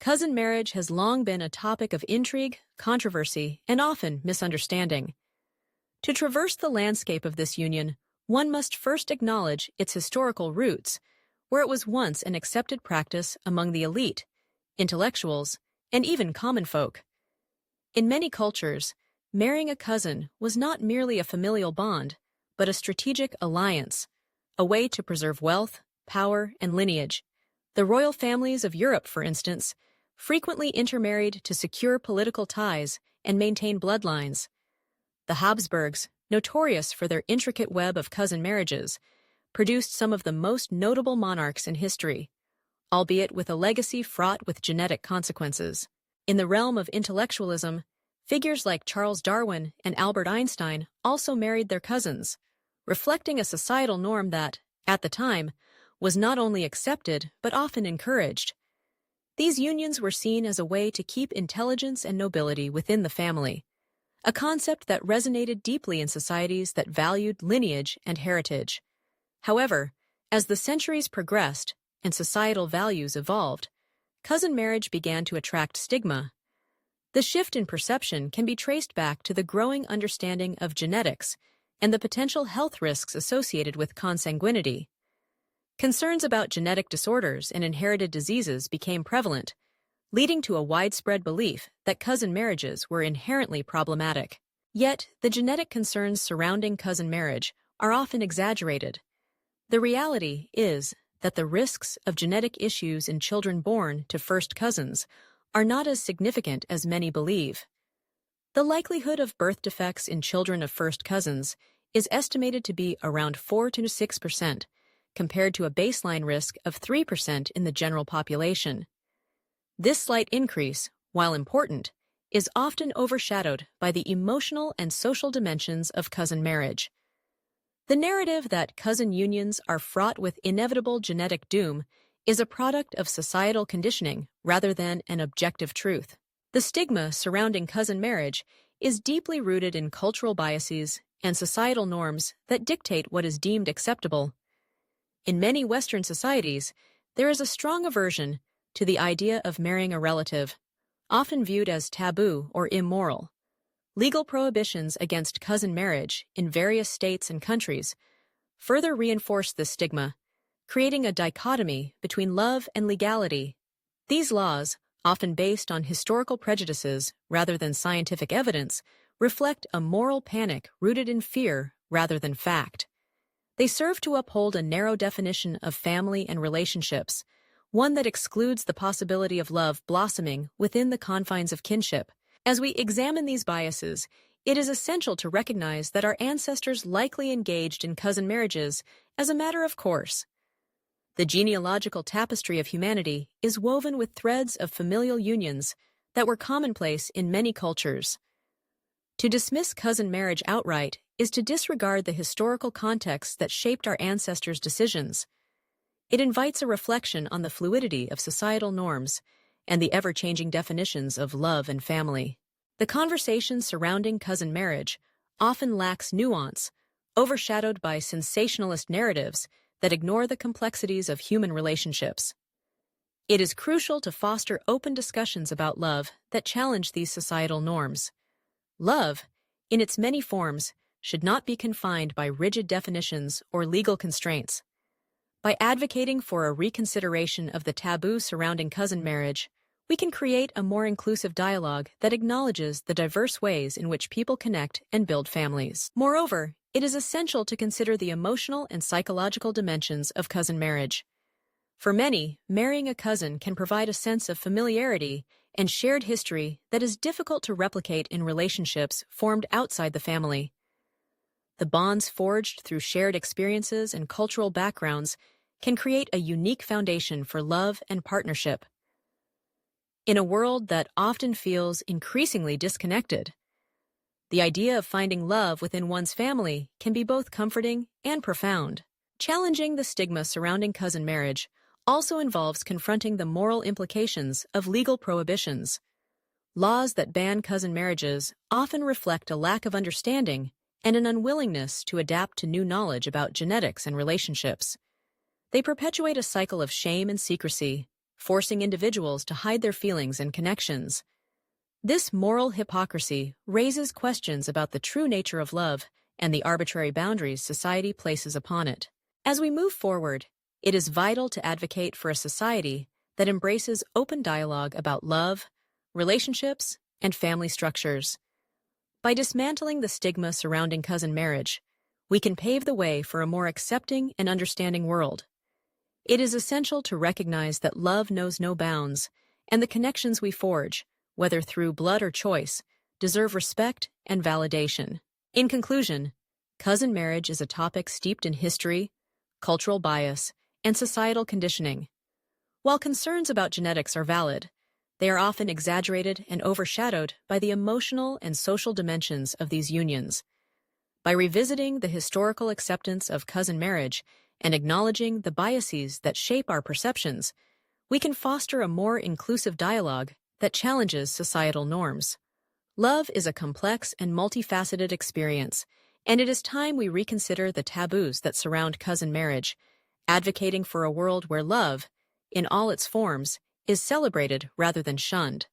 cousin marriage has long been a topic of intrigue, controversy, and often misunderstanding. To traverse the landscape of this union, one must first acknowledge its historical roots, where it was once an accepted practice among the elite, intellectuals, and even common folk. In many cultures, marrying a cousin was not merely a familial bond, but a strategic alliance, a way to preserve wealth, power, and lineage. The royal families of Europe, for instance, frequently intermarried to secure political ties and maintain bloodlines. The Habsburgs, notorious for their intricate web of cousin marriages, produced some of the most notable monarchs in history, albeit with a legacy fraught with genetic consequences. In the realm of intellectualism, figures like Charles Darwin and Albert Einstein also married their cousins, reflecting a societal norm that, at the time, was not only accepted but often encouraged. These unions were seen as a way to keep intelligence and nobility within the family, a concept that resonated deeply in societies that valued lineage and heritage. However, as the centuries progressed and societal values evolved, cousin marriage began to attract stigma. The shift in perception can be traced back to the growing understanding of genetics and the potential health risks associated with consanguinity. Concerns about genetic disorders and inherited diseases became prevalent, leading to a widespread belief that cousin marriages were inherently problematic. Yet, the genetic concerns surrounding cousin marriage are often exaggerated. The reality is that the risks of genetic issues in children born to first cousins are not as significant as many believe. The likelihood of birth defects in children of first cousins is estimated to be around 4 to 6%, compared to a baseline risk of 3% in the general population. This slight increase, while important, is often overshadowed by the emotional and social dimensions of cousin marriage. The narrative that cousin unions are fraught with inevitable genetic doom is a product of societal conditioning rather than an objective truth. The stigma surrounding cousin marriage is deeply rooted in cultural biases and societal norms that dictate what is deemed acceptable. In many Western societies, there is a strong aversion to the idea of marrying a relative, often viewed as taboo or immoral. Legal prohibitions against cousin marriage in various states and countries further reinforce this stigma, creating a dichotomy between love and legality. These laws, often based on historical prejudices rather than scientific evidence, reflect a moral panic rooted in fear rather than fact. They serve to uphold a narrow definition of family and relationships, one that excludes the possibility of love blossoming within the confines of kinship. As we examine these biases, it is essential to recognize that our ancestors likely engaged in cousin marriages as a matter of course. The genealogical tapestry of humanity is woven with threads of familial unions that were commonplace in many cultures. To dismiss cousin marriage outright is to disregard the historical context that shaped our ancestors' decisions. It invites a reflection on the fluidity of societal norms and the ever-changing definitions of love and family. The conversation surrounding cousin marriage often lacks nuance, overshadowed by sensationalist narratives that ignore the complexities of human relationships. It is crucial to foster open discussions about love that challenge these societal norms. Love, in its many forms, should not be confined by rigid definitions or legal constraints. By advocating for a reconsideration of the taboo surrounding cousin marriage, we can create a more inclusive dialogue that acknowledges the diverse ways in which people connect and build families. Moreover, it is essential to consider the emotional and psychological dimensions of cousin marriage. For many, marrying a cousin can provide a sense of familiarity and shared history that is difficult to replicate in relationships formed outside the family. The bonds forged through shared experiences and cultural backgrounds can create a unique foundation for love and partnership. In a world that often feels increasingly disconnected, the idea of finding love within one's family can be both comforting and profound. Challenging the stigma surrounding cousin marriage also involves confronting the moral implications of legal prohibitions. Laws that ban cousin marriages often reflect a lack of understanding and an unwillingness to adapt to new knowledge about genetics and relationships. They perpetuate a cycle of shame and secrecy, forcing individuals to hide their feelings and connections. This moral hypocrisy raises questions about the true nature of love and the arbitrary boundaries society places upon it. As we move forward, it is vital to advocate for a society that embraces open dialogue about love, relationships, and family structures. By dismantling the stigma surrounding cousin marriage, we can pave the way for a more accepting and understanding world. It is essential to recognize that love knows no bounds, and the connections we forge, whether through blood or choice, deserve respect and validation. In conclusion, cousin marriage is a topic steeped in history, cultural bias, and societal conditioning. While concerns about genetics are valid, they are often exaggerated and overshadowed by the emotional and social dimensions of these unions. By revisiting the historical acceptance of cousin marriage and acknowledging the biases that shape our perceptions, we can foster a more inclusive dialogue that challenges societal norms. Love is a complex and multifaceted experience, and it is time we reconsider the taboos that surround cousin marriage, advocating for a world where love, in all its forms, is celebrated rather than shunned.